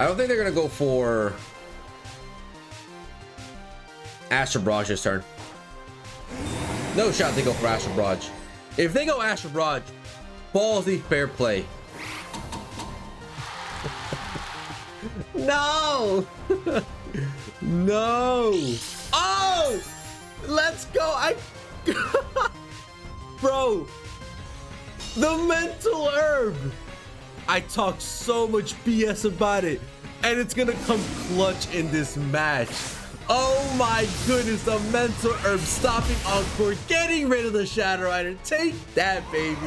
I don't think they're gonna go for Astro Barrage this turn. No shot they go for Astro Barrage. If they go Astro Barrage, ballsy, fair play. No. No. Oh, let's go. Bro, the mental herb. I talked so much BS about it, and it's gonna come clutch in this match. Oh my goodness, the mental herb stopping Encore, getting rid of the Shadow Rider. Take that, baby.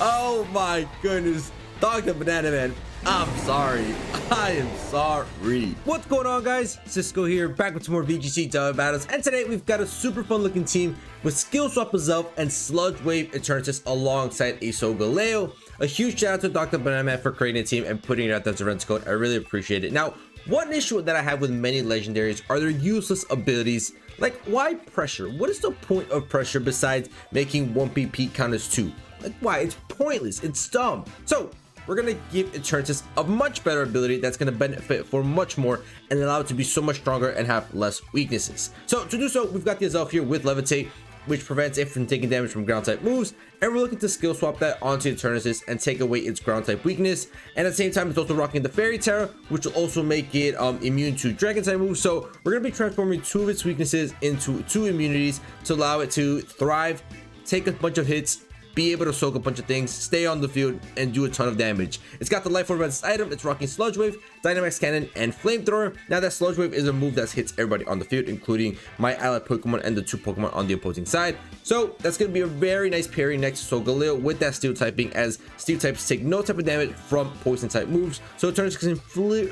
Oh my goodness. Dr. Banana Man, I'm sorry. I am sorry. What's going on, guys? Cisco here, back with some more VGC Tower battles, and today we've got a super fun looking team with Skill Swap AZELF and Sludge Wave Eternatus alongside a Solgaleo. A huge shout out to Dr. Banana Man for creating a team and putting it out as a rent code. I really appreciate it. Now, one issue that I have with many legendaries are their useless abilities. Like, why pressure? What is the point of pressure besides making 1 PP count as 2? Like, why? It's pointless. It's dumb. So we're gonna give Eternatus a much better ability that's gonna benefit for much more and allow it to be so much stronger and have less weaknesses. So to do so, we've got the AZELF here with Levitate, which prevents it from taking damage from ground type moves, and we're looking to skill swap that onto Eternatus and take away its ground type weakness. And at the same time, it's also rocking the Fairy Terror, which will also make it immune to dragon type moves. So we're gonna be transforming 2 of its weaknesses into 2 immunities to allow it to thrive, take a bunch of hits, be able to soak a bunch of things, stay on the field, and do a ton of damage. It's got the Life Orb as its item. It's rocking Sludge Wave, Dynamax Cannon, and Flamethrower. Now that Sludge Wave is a move that hits everybody on the field, including my allied Pokemon and the 2 Pokemon on the opposing side. So that's going to be a very nice pairing next to Solgaleo with that Steel typing, as Steel types take no type of damage from Poison type moves. So Eternatus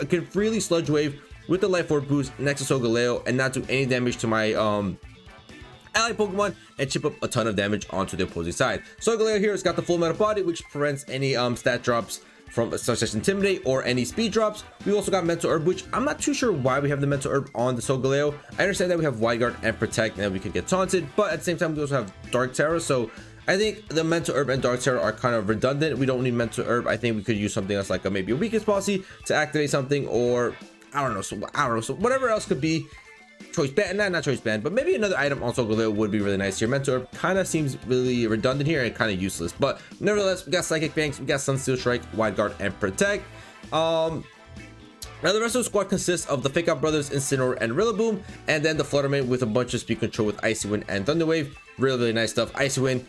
can freely Sludge Wave with the Life Orb boost next to Solgaleo and not do any damage to my allied Pokemon and chip up a ton of damage onto the opposing side. Solgaleo here has got the full metal body, which prevents any stat drops from such as Intimidate or any speed drops. We also got Mental Herb, which I'm not too sure why we have the Mental Herb on the Solgaleo. I understand that we have Wide Guard and Protect and that we could get taunted, but at the same time we also have Dark Terror. So I think the Mental Herb and Dark Terror are kind of redundant. We don't need Mental Herb. I think we could use something else like maybe a Weakness Policy to activate something, or I don't know. So whatever else could be. Choice band, not choice band, but maybe another item on Solgaleo would be really nice here. Mentor kind of seems really redundant here and kind of useless, but nevertheless, we got Psychic Fangs, we got Sunsteel Strike, Wide Guard, and Protect. Now the rest of the squad consists of the Fake Out Brothers, Incineroar, and Rillaboom, and then the Fluttermane with a bunch of speed control with Icy Wind and Thunder Wave. Really nice stuff. Icy Wind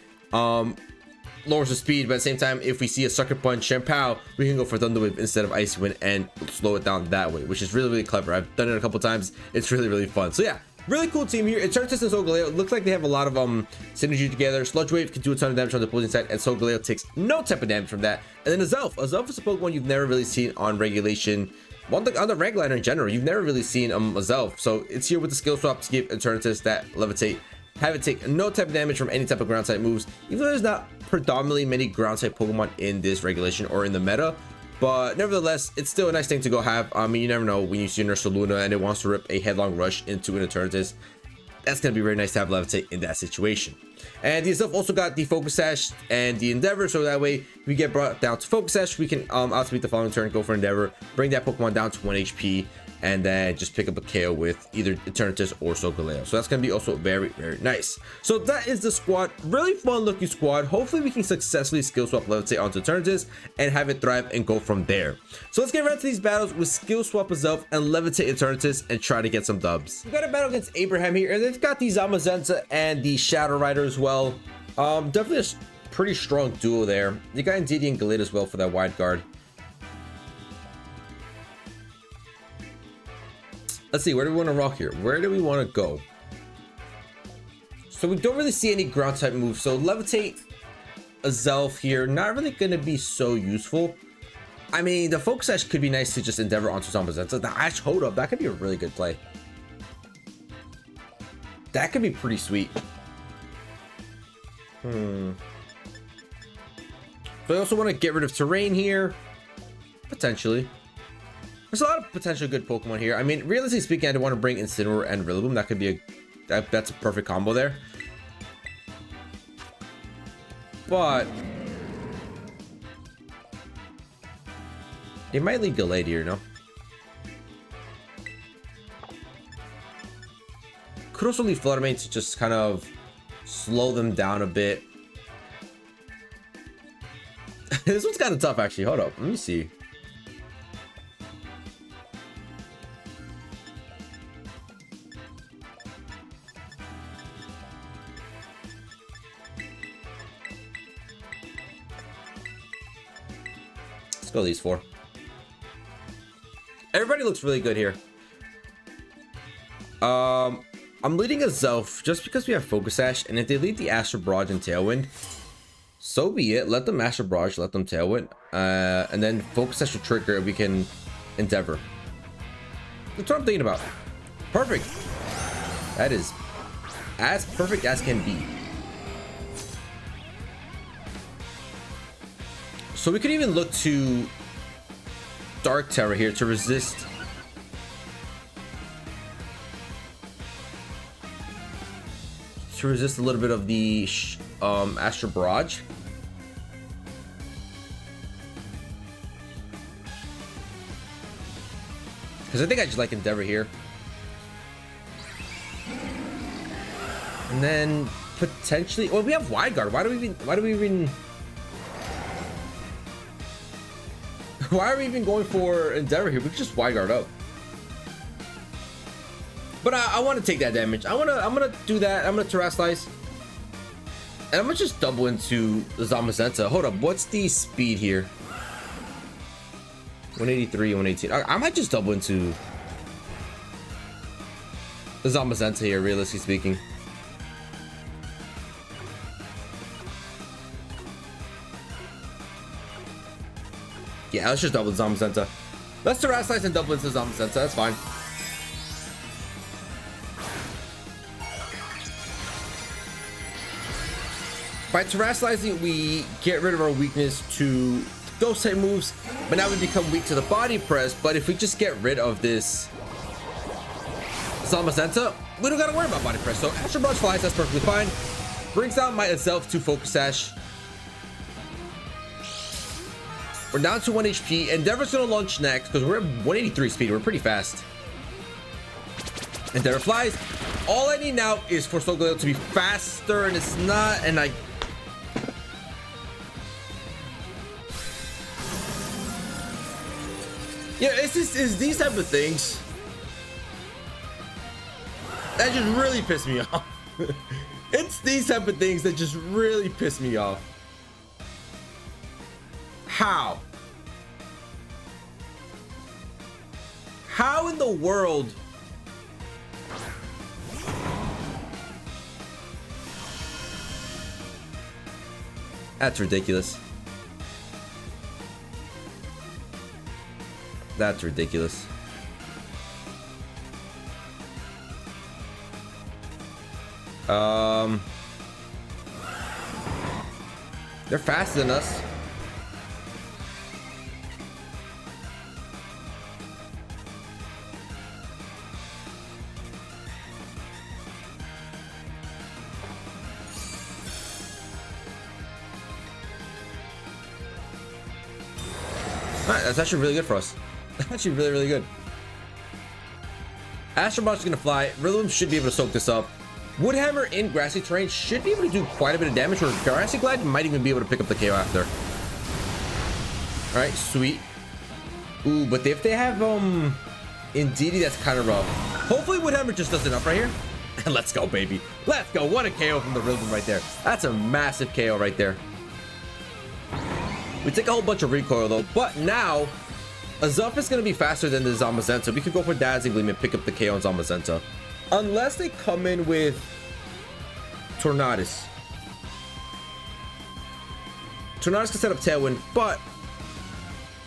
lowers the speed, but at the same time, if we see a Sucker Punch Shampoo, we can go for Thunder Wave instead of Icy Wind and slow it down that way, which is really clever. I've done it a couple times. It's really fun. So yeah, really cool team here. Eternatus and Solgaleo looks like they have a lot of synergy together. Sludge Wave can do a ton of damage on the opposing side, and Solgaleo takes no type of damage from that. And then AZELF is a Pokemon you've never really seen on regulation. On the regulator in general, you've never really seen AZELF. So it's here with the skill swap to give Eternatus that Levitate, have it take no type of damage from any type of ground type moves, even though there's not predominantly many ground type Pokemon in this regulation or in the meta. But nevertheless, it's still a nice thing to go have. I mean, you never know when you see Nurse Luna and it wants to rip a headlong rush into an Eternatus. That's going to be very nice to have Levitate in that situation. And the AZELF also got the Focus Sash and the Endeavor, so that way we get brought down to Focus Sash, we can outspeed the following turn, go for Endeavor, bring that Pokemon down to 1 HP, and then just pick up a KO with either Eternatus or Solgaleo. So that's going to be also very nice. So that is the squad. Really fun looking squad. Hopefully we can successfully skill swap Levitate onto Eternatus and have it thrive and go from there. So let's get right to these battles with skill swap AZELF and Levitate Eternatus and try to get some dubs. We got a battle against Abraham here, and they've got the Zamazenta and the Shadow Rider as well. Definitely a pretty strong duo there. You got Indeedee and Galate as well for that Wide Guard. Let's see, where do we want to rock here? Where do we want to go? So we don't really see any ground type moves. So Levitate AZELF here, not really going to be so useful. I mean, the Focus Sash could be nice to just Endeavor onto Zamazenta. The Ash Hold Up, that could be a really good play. That could be pretty sweet. So I also want to get rid of Terrain here. Potentially. There's a lot of potential good Pokemon here. I mean, realistically speaking, I don't want to bring Incineroar and Rillaboom. That could be that's a perfect combo there. But it might lead Galate here, no? could also leave Flutter Mane to just kind of slow them down a bit. This one's kind of tough, actually. Hold up. Let me see. Let's go these 4. Everybody looks really good here. I'm leading AZELF just because we have Focus Sash, and if they lead the Astral Barrage and Tailwind, so be it. Let them Astral Barrage, let them Tailwind, and then Focus Sash will trigger, we can Endeavor. That's what I'm thinking about. Perfect. That is as perfect as can be. So we could even look to Dark Terror here to resist a little bit of the Astral Barrage. Because I think I just like Endeavor here. And then potentially, well, we have Wide Guard. Why are we even going for Endeavor here? We could just Wide Guard up. But I want to take that damage. I'm gonna do that. I'm gonna Terrasilize, and I'm gonna just double into the Zamazenta. Hold up, what's the speed here? 183, 118. I might just double into the Zamazenta here, realistically speaking. Yeah, let's just double the Zamazenta. Let's Terrasilize and double into the Zamazenta. That's fine. By Terrasilizing, we get rid of our weakness to ghost type moves, but now we become weak to the body press. But if we just get rid of this Zamazenta, we don't gotta worry about body press. So Astral Barrage flies, that's perfectly fine. Brings down my AZELF to Focus Sash. We're down to 1 HP. Endeavor's gonna launch next because we're at 183 speed. We're pretty fast. Endeavor flies. All I need now is for Solgaleo to be faster, and it's not, and yeah, it's these type of things that just really piss me off. It's these type of things that just really piss me off. How? How in the world? That's ridiculous. That's ridiculous. They're faster than us. Alright, that's actually really good for us. Actually really, really good. Astral Barrage is gonna fly. Rillaboom should be able to soak this up. Woodhammer in grassy terrain should be able to do quite a bit of damage, or Grassy Glide might even be able to pick up the KO after. Alright, sweet. Ooh, but if they have Indeedee, that's kind of rough. Hopefully Woodhammer just does enough right here. And let's go, baby. Let's go. What a KO from the Rillaboom right there. That's a massive KO right there. We take a whole bunch of recoil though, but now AZELF is going to be faster than the Zamazenta. We could go for Dazzling Gleam and pick up the KO on Zamazenta. Unless they come in with Tornadus. Tornadus can set up Tailwind, but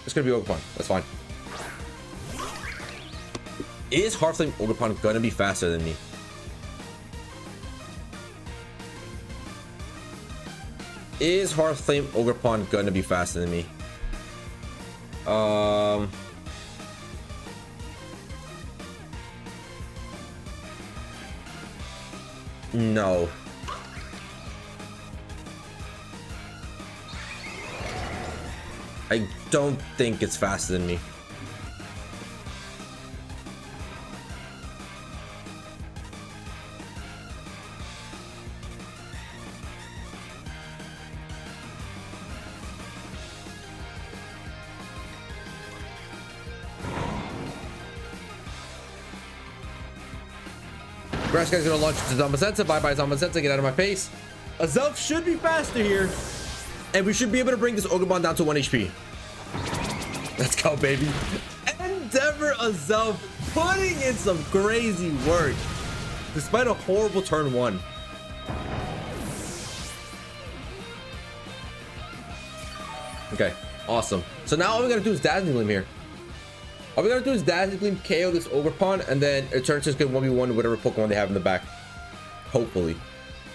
it's going to be Ogerpon. That's fine. Is Heartflame Ogerpon going to be faster than me? Is Heartflame Ogerpon going to be faster than me? No. I don't think it's faster than me. Grass guy's gonna launch to Zamasensa. Bye bye Zamasensa, get out of my face. AZELF should be faster here. And we should be able to bring this Ogremon down to 1 HP. Let's go, baby. Endeavor AZELF putting in some crazy work despite a horrible turn 1. Okay, awesome. So now all we gotta do is Dazzling Gleam here. All we gotta do is Dazzling Gleam, KO this Ogerpon, and then Eternatus can 1v1 whatever Pokemon they have in the back. Hopefully.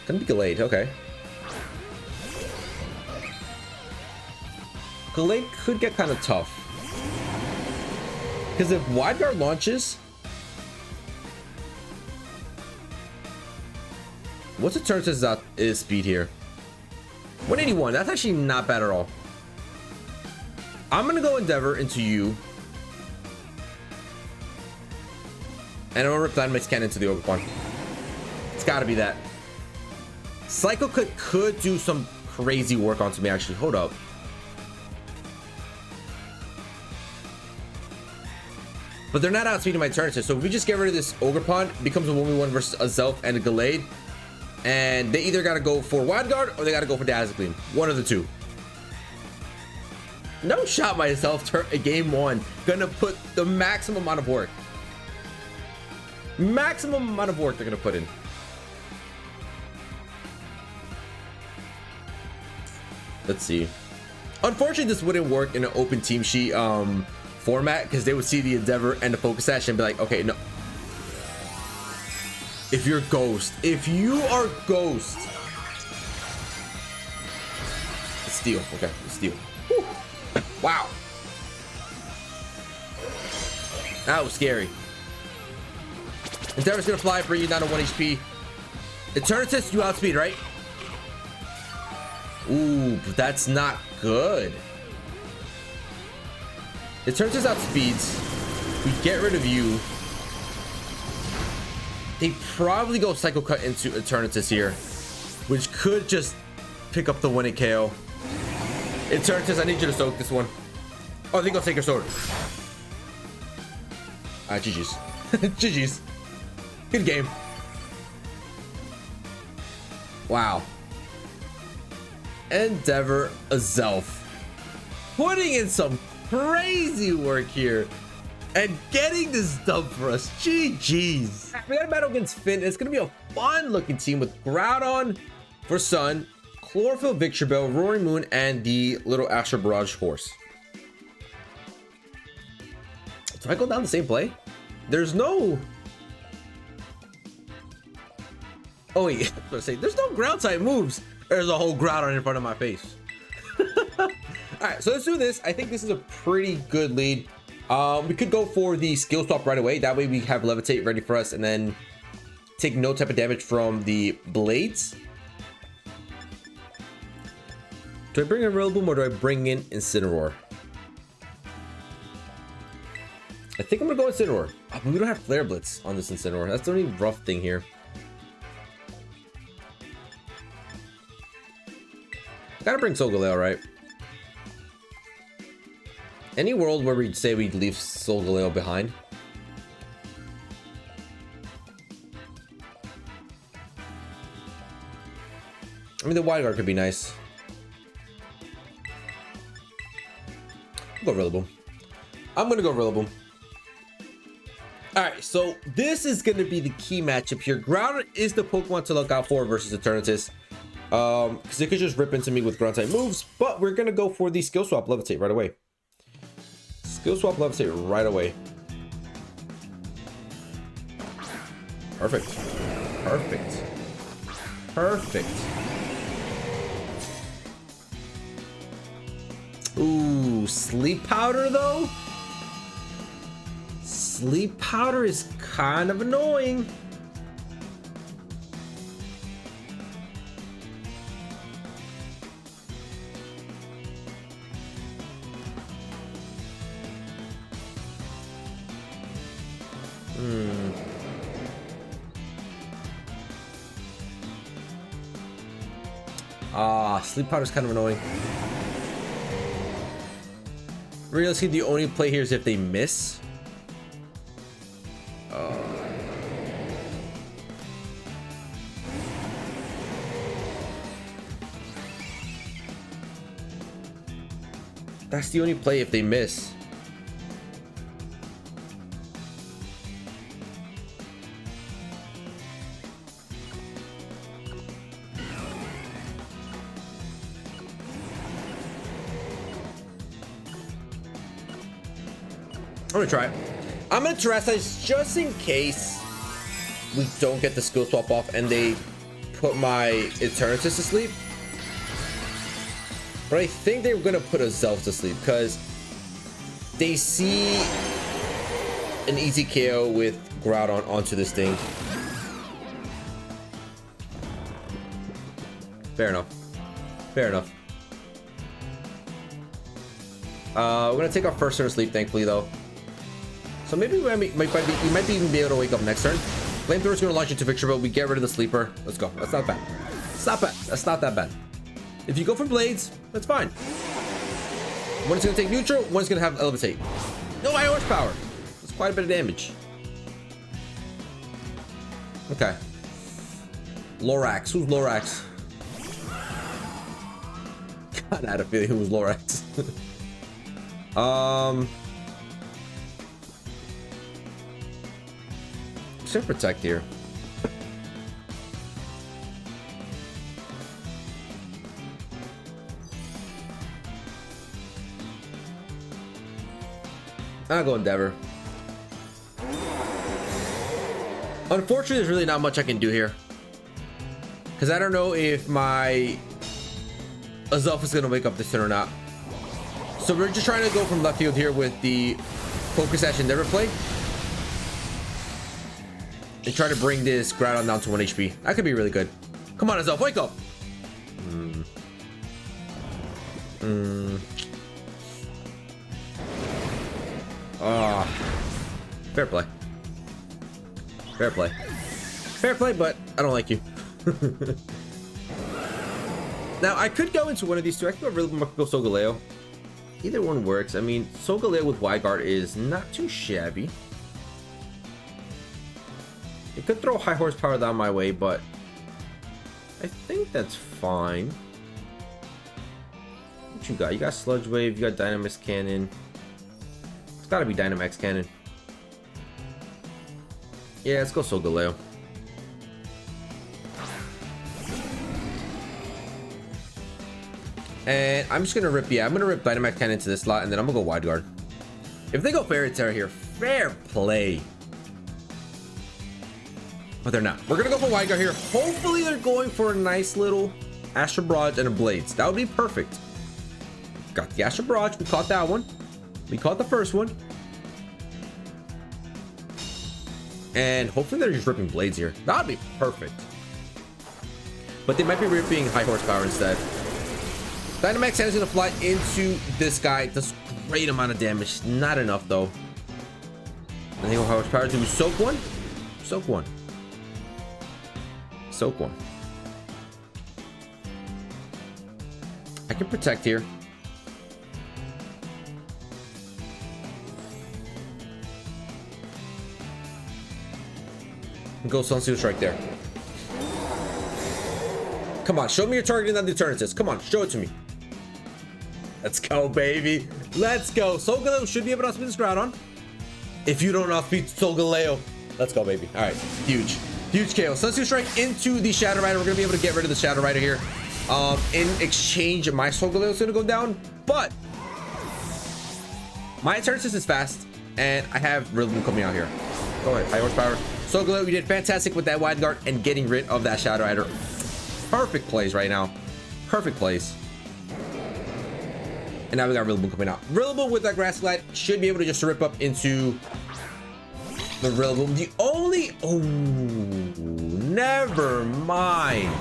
Gonna be Gallade, okay. Gallade could get kind of tough. Because if Wide Guard launches... What's Eternatus' speed here? 181, that's actually not bad at all. I'm gonna go Endeavor into you. And I'm gonna rip Dynamax Cannon into the Ogerpon. It's gotta be that. Psycho could do some crazy work onto me, actually. Hold up. But they're not outspeeding my Eternatus, so if we just get rid of this Ogerpon, it becomes a 1v1 versus AZELF and a Gallade. And they either gotta go for Wide Guard or they gotta go for Dazzling Gleam. One of the two. No shot myself game 1. Gonna put the maximum amount of work. Maximum amount of work they're gonna put in. Let's see. Unfortunately, this wouldn't work in an open team sheet format because they would see the Endeavor and the Focus Sash and be like, okay, no. If you're Ghost, if you are Ghost, Steel. Okay, Steel. Whew. Wow, that was scary. Endeavor's gonna fly, bring you down to 1 HP. Eternatus, you outspeed, right? Ooh, but that's not good. Eternatus outspeeds. We get rid of you. They probably go Psycho Cut into Eternatus here, which could just pick up the winning KO. Eternatus, I need you to soak this one. Oh, they go Sacred Sword. GG's. GG's. Good game. Wow. Endeavor AZELF putting in some crazy work here and getting this dub for us. GG's. We got a battle against Finn. It's gonna be a fun looking team with Groudon for Sun, Chlorophyll Victreebel, Roaring Moon, and the little Astral Barrage horse. Do I go down the same play? There's no... Oh wait, I was gonna say, there's no ground type moves. There's a whole Groudon in front of my face. Alright, so let's do this. I think this is a pretty good lead. We could go for the skill swap right away. That way we have Levitate ready for us and then take no type of damage from the blades. Do I bring in Rillaboom or do I bring in Incineroar? I think I'm gonna go Incineroar. Oh, but we don't have Flare Blitz on this Incineroar. That's the only rough thing here. Gotta bring Solgaleo, right? Any world where we'd say we'd leave Solgaleo behind? I mean, the Wide Guard could be nice. I'll go Rillaboom. I'm gonna go Rillaboom. Alright, so this is gonna be the key matchup here. Groudon is the Pokemon to look out for versus Eternatus. Because it could just rip into me with ground type moves, but we're gonna go for the skill swap Levitate right away. Skill swap Levitate right away. Perfect. Perfect. Perfect. Ooh, Sleep Powder though? Sleep Powder is kind of annoying. Sleep Powder is kind of annoying. Realistically, the only play here is if they miss. That's the only play if they miss. I'm gonna try it. I'm gonna terrestrialize just in case we don't get the skill swap off and they put my Eternatus to sleep. But I think they were gonna put AZELF to sleep because they see an easy KO with Groudon onto this thing. Fair enough. Fair enough. We're gonna take our first turn of sleep, thankfully, though. So maybe we might even be able to wake up next turn. Flamethrower's gonna launch into victory, but we get rid of the sleeper. Let's go. That's not bad. It's not bad. That's not that bad. If you go for blades, that's fine. One is gonna take neutral, one's gonna have levitate. No high horsepower. That's quite a bit of damage. Okay. Lorax. Who's Lorax? God, I had a feeling who was Lorax. Should protect here. I'll go Endeavor. Unfortunately, there's really not much I can do here. Because I don't know if my AZELF is going to wake up this turn or not. So we're just trying to go from left field here with the Focus Ash Endeavor play. And try to bring this Groudon down to 1 HP. That could be really good. Come on, AZELF, wake up! Fair play. Fair play. Fair play, but I don't like you. Now, I could go into one of these two. I could go Rillaboom, I could go Solgaleo. Either one works. I mean, Solgaleo with Wide Guard is not too shabby. It could throw high horsepower down my way, but I think that's fine. What you got? You got Sludge Wave, you got Dynamax Cannon. It's gotta be Dynamax Cannon. Yeah, let's go Solgaleo. And I'm just gonna rip, I'm gonna rip Dynamax Cannon into this slot, and then I'm gonna go Wide Guard. If they go Fairy Tera here, fair play. But they're not. We're gonna go for Wide Guard here. Hopefully they're going for a nice little Astral Barrage and a Blades. That would be perfect. Got the Astral Barrage. We caught that one. We caught the first one. And hopefully they're just ripping Blades here. That would be perfect. But they might be ripping high horsepower instead. Dynamax Cannon is gonna fly into this guy. Does great amount of damage. Not enough though. I think high horsepower. Do we soak one? Soak one. Soak one. I can protect here. Go Sunsteel Strike there. Come on, show me your targeting on the Eternatus. Come on, show it to me. Let's go, baby. Let's go. Solgaleo should be able to outspeed this Groudon. If you don't outspeed Solgaleo, let's go, baby. All right, huge. Huge KO. Sunsteel Strike into the Shadow Rider. We're going to be able to get rid of the Shadow Rider here. In exchange, my Solgaleo is going to go down, but my Eternatus is fast, and I have Rillaboom coming out here. Go ahead, high horsepower. Solgaleo, you did fantastic with that Wide Guard and getting rid of that Shadow Rider. Perfect plays right now. Perfect plays. And now we got Rillaboom coming out. Rillaboom with that Grass Glide should be able to just rip up into the Rillaboom. The only... Oh, never mind.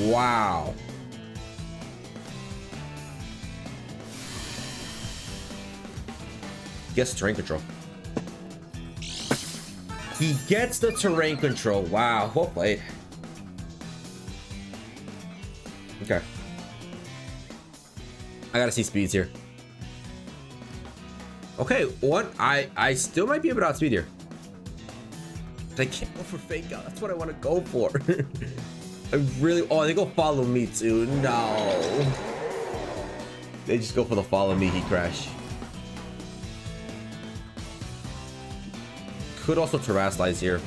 Wow. Gets terrain control. He gets the terrain control. Wow, well played. Okay. I gotta see speeds here. Okay, what? I still might be able to outspeed here. But I can't go for Fake Out. That's what I want to go for. I really... Oh, they go follow me too. No. They just go for the follow me heat crash. Could also terrestrialize here.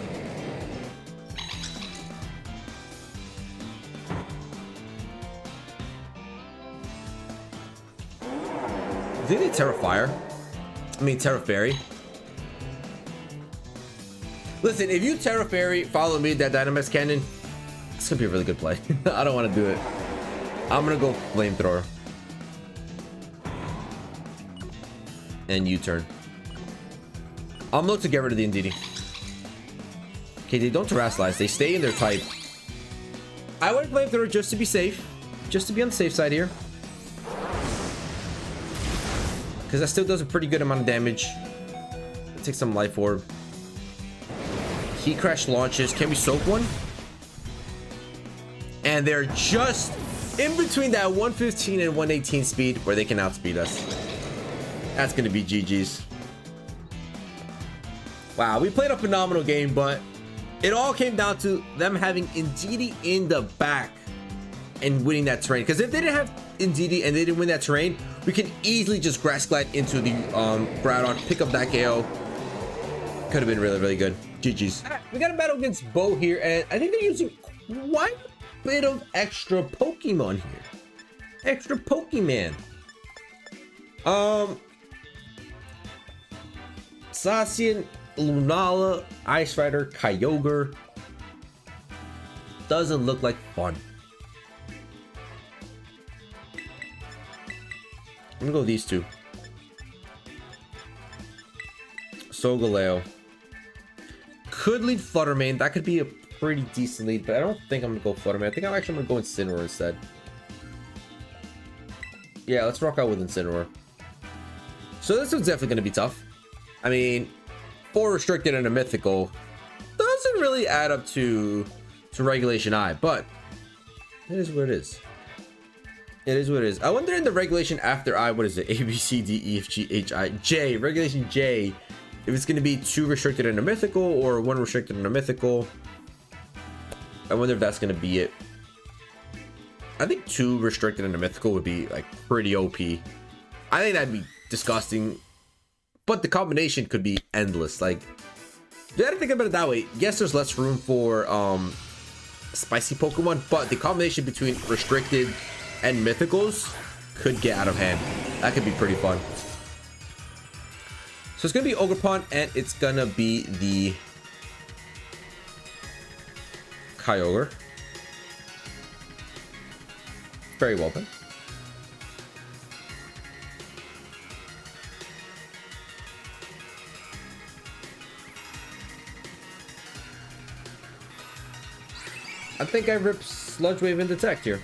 Did they Terra Fire? I mean Terra Fairy. Listen, if you Terra Fairy, follow me, that Dynamax Cannon, it's gonna be a really good play. I don't want to do it. I'm gonna go Flamethrower. And U-turn. I'm looking to get rid of the Indeedee. Okay, they don't terrestrialize. They stay in their type. I would Flamethrower just to be safe. Just to be on the safe side here. Because that still does a pretty good amount of damage. Take some Life Orb. Heat Crash launches. Can we soak one? And they're just in between that 115 and 118 speed where they can outspeed us. That's going to be GG's. Wow, we played a phenomenal game, but it all came down to them having Indeedee in the back and winning that terrain. Because if they didn't have Indeedee and they didn't win that terrain, we can easily just Grass Glide into the Groudon, pick up that KO. Could have been really, really good. GG's. Right, we got a battle against Bo here, and I think they're using quite a bit of extra Pokemon here. Extra Pokemon. Zacian, Lunala, Ice Rider, Kyogre. Doesn't look like fun. I'm gonna go with these two. Solgaleo. Could lead Fluttermane. That could be a pretty decent lead, but I don't think I'm gonna go Fluttermane. I think I'm actually gonna go Incineroar instead. Yeah, let's rock out with Incineroar. So this one's definitely gonna be tough. I mean, 4 restricted and a mythical doesn't really add up to Regulation I, but it is what it is. It is what it is. I wonder in the regulation after I, what is it? A, B, C, D, E, F, G, H, I, J. Regulation J. If it's going to be 2 restricted and a mythical or 1 restricted and a mythical. I wonder if that's going to be it. I think 2 restricted and a mythical would be like pretty OP. I think that'd be disgusting. But the combination could be endless. Like, you gotta think about it that way. Yes, there's less room for spicy Pokemon, but the combination between restricted and mythicals could get out of hand. That could be pretty fun. So it's gonna be Ogerpon, and it's gonna be the Kyogre. Very well done. I think I ripped Sludge Wave and Detect here.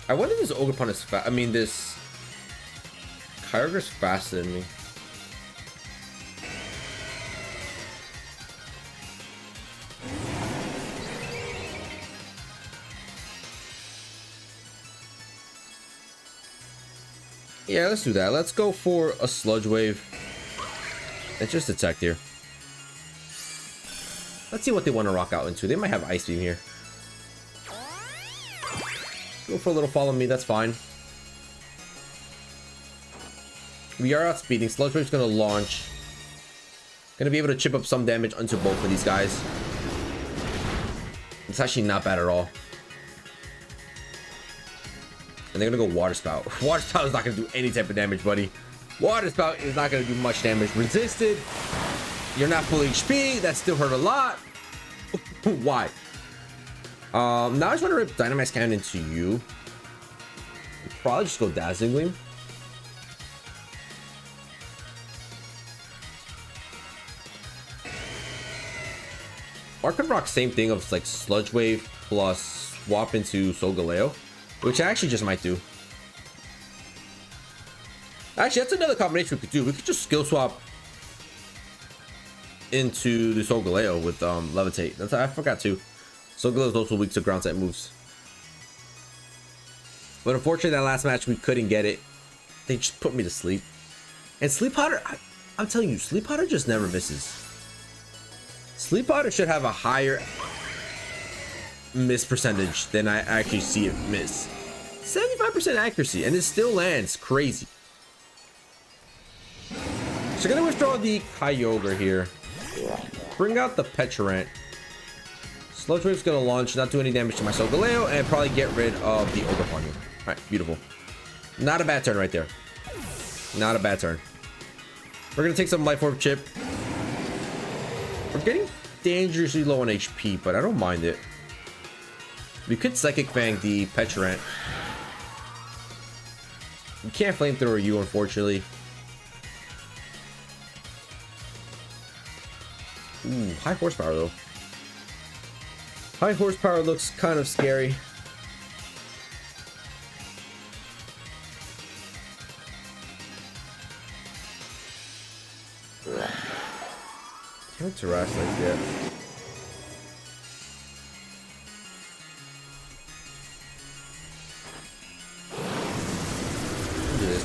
I wonder if this Ogerpon is fast. I mean, this Kyogre's faster than me. Yeah, let's do that. Let's go for a Sludge Wave. Let's just Detect here. Let's see what they want to rock out into. They might have Ice Beam here. Go for a little Follow Me, that's fine. We are outspeeding. Sludge Wave's gonna launch. Gonna be able to chip up some damage onto both of these guys. It's actually not bad at all. And they're gonna go Water Spout. Water Spout is not gonna do any type of damage, buddy. Water Spout is not gonna do much damage. Resisted. You're not full HP. That still hurt a lot. Why? Now I just want to rip Dynamax Cannon into you. Probably just go Dazzling Gleam. Or I could rock same thing of like Sludge Wave plus swap into Solgaleo, which I actually just might do. Actually, that's another combination we could do. We could just skill swap into the Solgaleo with Levitate. That's, I forgot to. Solgaleo is also weak to ground type moves. But unfortunately, that last match we couldn't get it. They just put me to sleep. And Sleep Powder, I'm telling you, Sleep Powder just never misses. Sleep Powder should have a higher miss percentage than I actually see it miss. 75% accuracy, and it still lands crazy. So gonna withdraw the Kyogre here. Bring out the Petrant. Sludge Wave's gonna launch, not do any damage to my Solgaleo, and probably get rid of the Ogarpon. Alright, beautiful. Not a bad turn right there. Not a bad turn. We're gonna take some Life Orb Chip. We're getting dangerously low on HP, but I don't mind it. We could Psychic Fang the Petrant. We can't Flamethrower you, unfortunately. Ooh, high horsepower though. High horsepower looks kind of scary. Can't Terrace like that.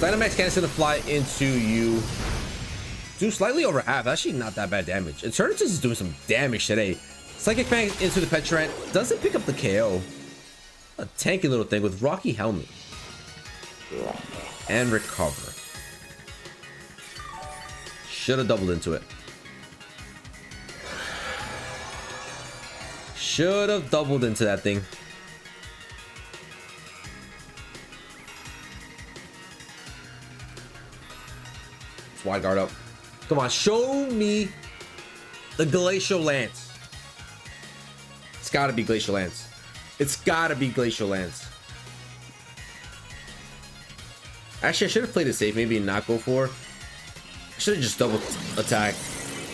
Dynamax Cannon's gonna fly into you. Do slightly over half. Actually, not that bad damage. Eternatus is doing some damage today. Psychic Fang into the Petrant. Doesn't pick up the KO. A tanky little thing with Rocky Helmet. And recover. Should have doubled into it. Should have doubled into that thing. Wide guard up. Come on, show me the Glacial Lance. It's gotta be Glacial Lance. It's gotta be Glacial Lance. Actually, I should have played it safe. Maybe not go for. I should have just double attack.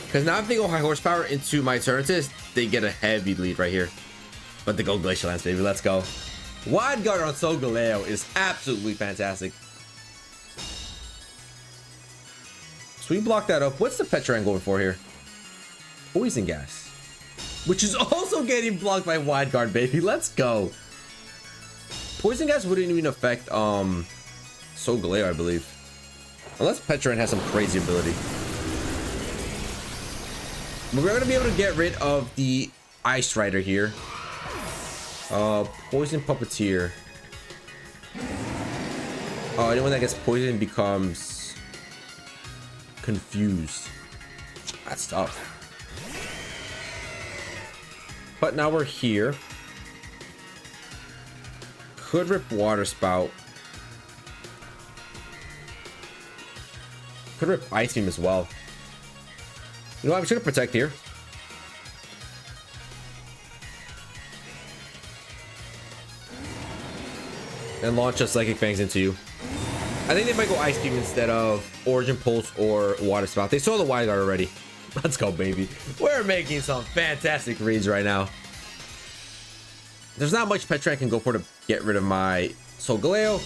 Because now if they go high horsepower into my Eternatus, they get a heavy lead right here. But they go Glacial Lance, baby. Let's go. Wide guard on Solgaleo is absolutely fantastic. So we block that up. What's the Petrant going for here? Poison Gas. Which is also getting blocked by Wide Guard, baby. Let's go. Poison Gas wouldn't even affect Solgaleo, I believe. Unless Petrant has some crazy ability. But we're going to be able to get rid of the Ice Rider here. Poison Puppeteer. Anyone that gets poisoned becomes confused. That's tough. But now we're here. Could rip Water Spout. Could rip Ice Beam as well. You know what? I'm just gonna protect here. And launch a Psychic Fangs into you. I think they might go Ice Beam instead of Origin Pulse or Water Spout. They saw the Wide Guard already. Let's go, baby. We're making some fantastic reads right now. There's not much Petrant can go for to get rid of my Solgaleo.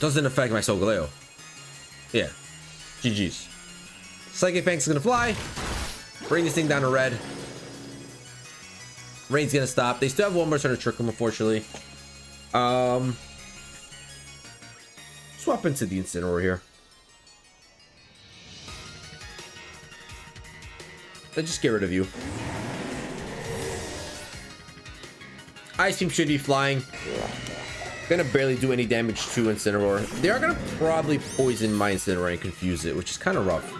Doesn't affect my Solgaleo. Yeah. GG's. Psychic Fang's gonna fly. Bring this thing down to red. Rain's gonna stop. They still have one more turn to Trick Room, unfortunately. Swap into the Incineroar here. Let's just get rid of you. Ice Beam should be flying. Gonna barely do any damage to Incineroar. They are gonna probably poison my Incineroar and confuse it, which is kind of rough.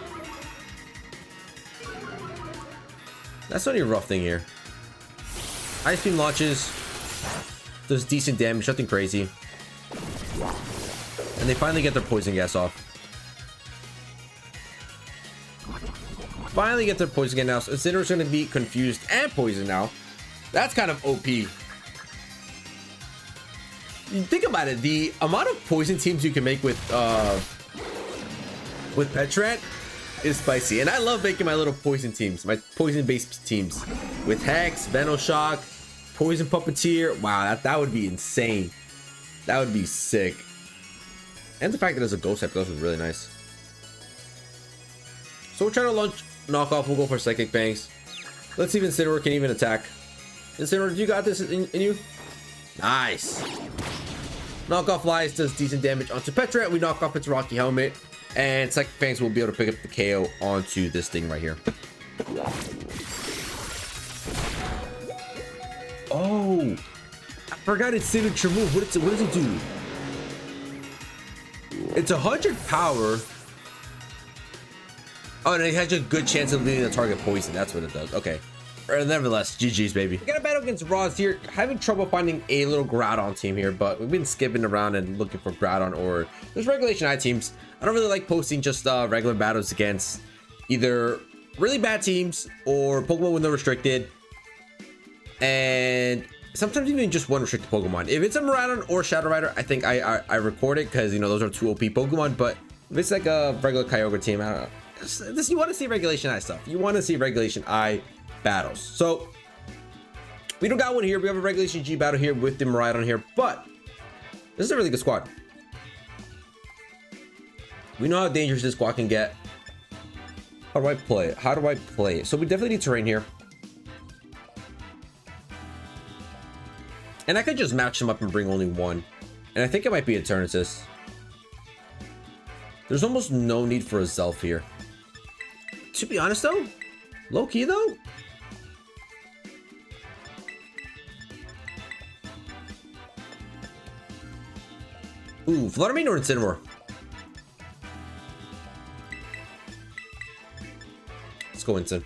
That's the only rough thing here. Ice Beam launches. Does decent damage, nothing crazy. And they finally get their Poison Gas off. Finally get their Poison Gas now. So Incineroar's gonna be confused and poisoned now. That's kind of OP. Think about it. The amount of poison teams you can make with Petrant is spicy. And I love making my little poison teams. My poison-based teams. With Hex, Venoshock, Poison Puppeteer. Wow, that would be insane. That would be sick. And the fact that there's a Ghost type, that was really nice. So we're trying to launch knockoff. We'll go for Psychic Fangs. Let's see if Incineroar can even attack. Incineroar, you got this in you? Nice. Knockoff Flies does decent damage onto Petrant. We knock off its Rocky Helmet. And Psychic Fangs will be able to pick up the KO onto this thing right here. forgot its signature move. What does it do? It's 100 power. Oh, and it has a good chance of leaving the target poison. That's what it does. Okay. Nevertheless, GG's, baby. We got a battle against Roz here. Having trouble finding a little Groudon team here, but we've been skipping around and looking for Groudon or there's regulation I teams. I don't really like posting just regular battles against either really bad teams or Pokemon with no restricted. And sometimes even just one restricted Pokemon. If it's a Miraidon or Shadow Rider, I think I record it because, you know, those are 2 OP Pokemon. But if it's like a regular Kyogre team, I don't know. This, you want to see Regulation I stuff. You want to see Regulation I battles. So we don't got one here. We have a Regulation G battle here with the Miraidon here, but this is a really good squad. We know how dangerous this squad can get. How do I play it? How do I play it? So we definitely need terrain here. And I could just match them up and bring only one. And I think it might be Eternatus. There's almost no need for a AZELF here. To be honest though, low key though. Ooh, Fluttermane or Incineroar? Let's go Incin.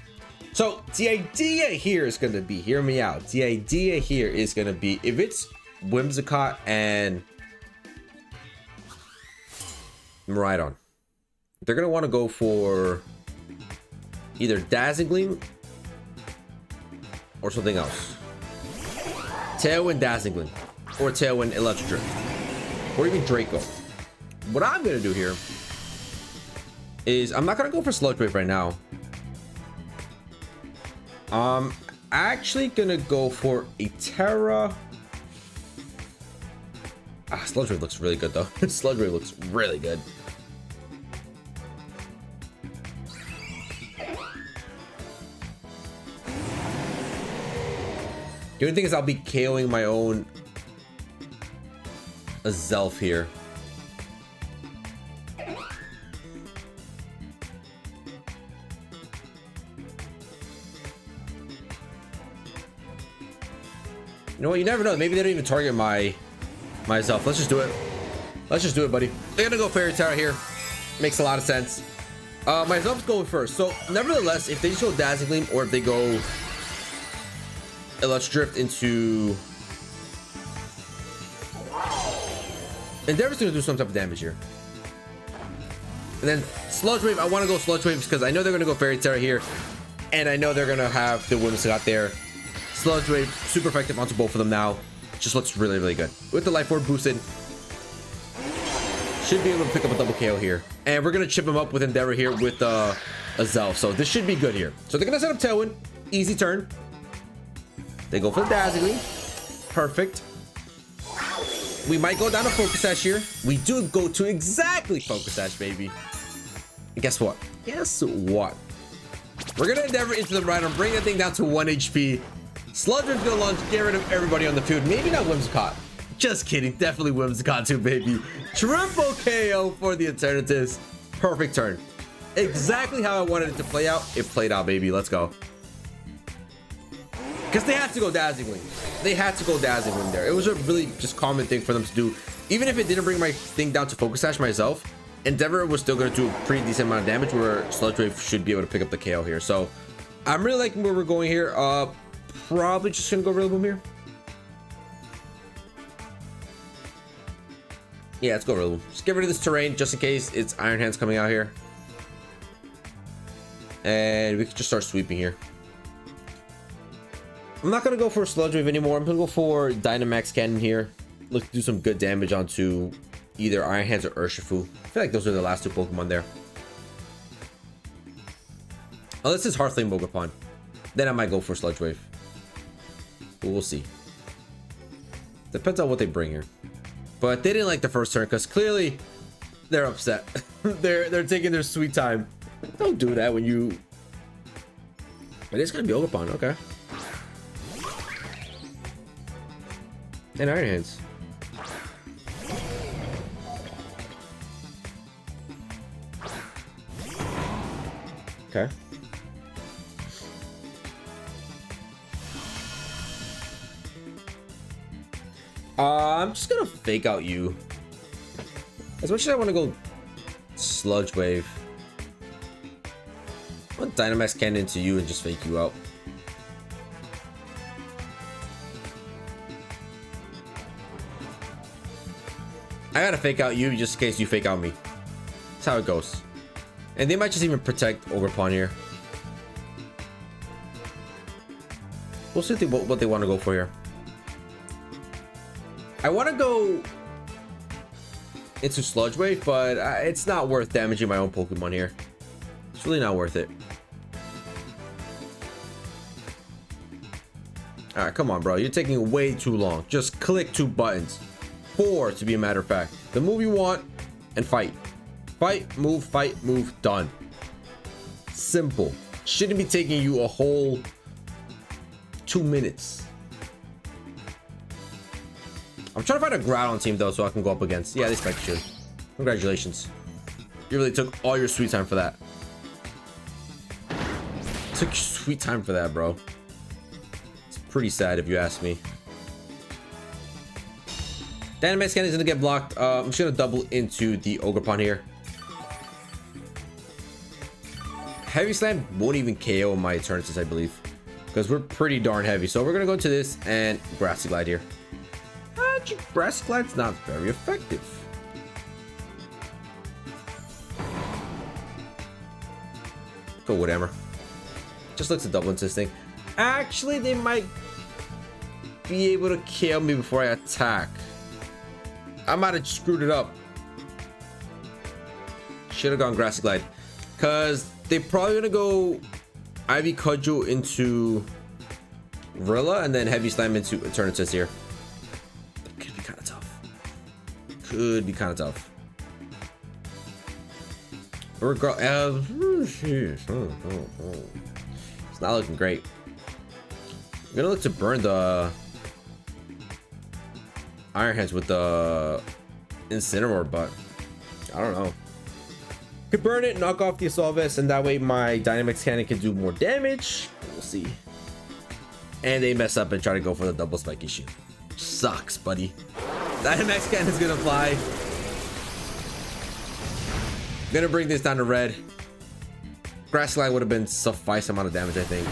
So the idea here is going to be, hear me out. The idea here is going to be, if it's Whimsicott and Miraidon, they're going to want to go for either Dazzling Gleam or something else. Tailwind Dazzling Gleam or Tailwind Electric Drift or even Draco. What I'm going to do here is I'm not going to go for Sludge Wave right now. I'm actually going to go for a Terra. Sludge Wave looks really good though. Sludge Wave looks really good. The only thing is I'll be KOing my own AZELF here. You know what? You never know. Maybe they don't even target my AZELF. Let's just do it. Let's just do it, buddy. They're gonna go Fairy Terra here. Makes a lot of sense. My AZELF's going first. So, nevertheless, if they just go Dazzling Gleam or if they go Electric Drift into Endeavor's gonna do some type of damage here. And then Sludge Wave, I want to go Sludge Waves because I know they're gonna go Fairy Terra here, and I know they're gonna have the Whimsicott there. Sludge Wave, super effective onto both of them now. Just looks really, really good. With the Life Orb boosted, should be able to pick up a double KO here. And we're gonna chip him up with Endeavor here with AZELF. So this should be good here. So they're gonna set up Tailwind, easy turn. They go for the Dazzling Gleam. Perfect. We might go down to Focus Sash here. We do go to exactly Focus Sash, baby. And guess what? Guess what? We're gonna Endeavor into the Miraidon, bring that thing down to 1 HP. Sludge Wave's gonna launch, get rid of everybody on the field. Maybe not Whimsicott. Just kidding. Definitely Whimsicott too, baby. Triple KO for the Eternatus. Perfect turn. Exactly how I wanted it to play out. It played out, baby. Let's go. Because they had to go Dazzling Gleam. They had to go Dazzling Gleam there. It was a really just common thing for them to do. Even if it didn't bring my thing down to Focus Sash myself, Endeavor was still going to do a pretty decent amount of damage where Sludge Wave should be able to pick up the KO here. So I'm really liking where we're going here. Probably just going to go Rillaboom here. Yeah, let's go Rillaboom. Just get rid of this terrain just in case it's Iron Hands coming out here. And we can just start sweeping here. I'm not going to go for a Sludge Wave anymore. I'm going to go for Dynamax Cannon here. Look to do some good damage onto either Iron Hands or Urshifu. I feel like those are the last 2 Pokemon there. Unless it's Hearthflame Mogapon. Then I might go for Sludge Wave. But we'll see. Depends on what they bring here. But they didn't like the first turn because clearly they're upset. they're taking their sweet time. Don't do that when you... But it's going to be Ogapon. Okay. And Iron Hands. Okay. I'm just gonna fake out you. As much as I want to go Sludge Wave, I want Dynamax Cannon into you and just fake you out. I gotta fake out you just in case you fake out me. That's how it goes. And they might just even protect Ogerpon here. We'll see what they want to go for here. I want to go into Sludge Wave, but it's not worth damaging my own Pokemon here. It's really not worth it. All right, come on, bro. You're taking way too long. Just click 2 buttons. 4 to be a matter of fact. The move you want and fight. Fight, move, done. Simple. Shouldn't be taking you a whole 2 minutes. I'm trying to find a Groudon team though, so I can go up against. Yeah, they spiked you. Congratulations. You really took all your sweet time for that. Took your sweet time for that, bro. It's pretty sad if you ask me. Dynamax Cannon is gonna get blocked. I'm just gonna double into the Ogerpon here. Heavy Slam won't even KO my Eternatus, I believe, because we're pretty darn heavy. So we're gonna go to this and Grassy Glide here. Actually, Grassy Glide's not very effective. Go Wood Hammer. Just looks to double into this thing. Actually, they might be able to kill me before I attack. I might have screwed it up. Should have gone Grassy Glide, because they're probably gonna go Ivy Cudgel into Rilla and then Heavy Slam into Eternatus here. That could be kind of tough. Could be kind of tough. It's not looking great. I'm gonna look to burn the Iron Hands with the Incineroar, but I don't know. Could burn it, knock off the Assault Vest, and that way my Dynamax Cannon can do more damage. We'll see. And they mess up and try to go for the double spiky shield. Sucks, buddy. Dynamax Cannon is gonna fly. Gonna bring this down to red. Grass Slide would have been suffice amount of damage, I think.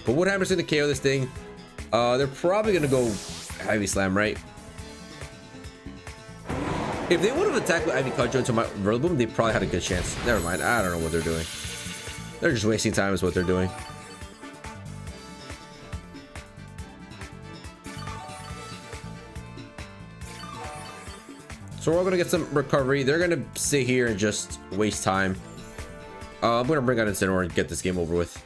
But what happens to the KO this thing? They're probably gonna go Heavy Slam, right? If they would have attacked with Ivy Cudgel into my Rillaboom, they probably had a good chance. Never mind. I don't know what they're doing. They're just wasting time is what they're doing. So we're gonna get some recovery. They're gonna sit here and just waste time. I'm gonna bring out Incineroar and get this game over with.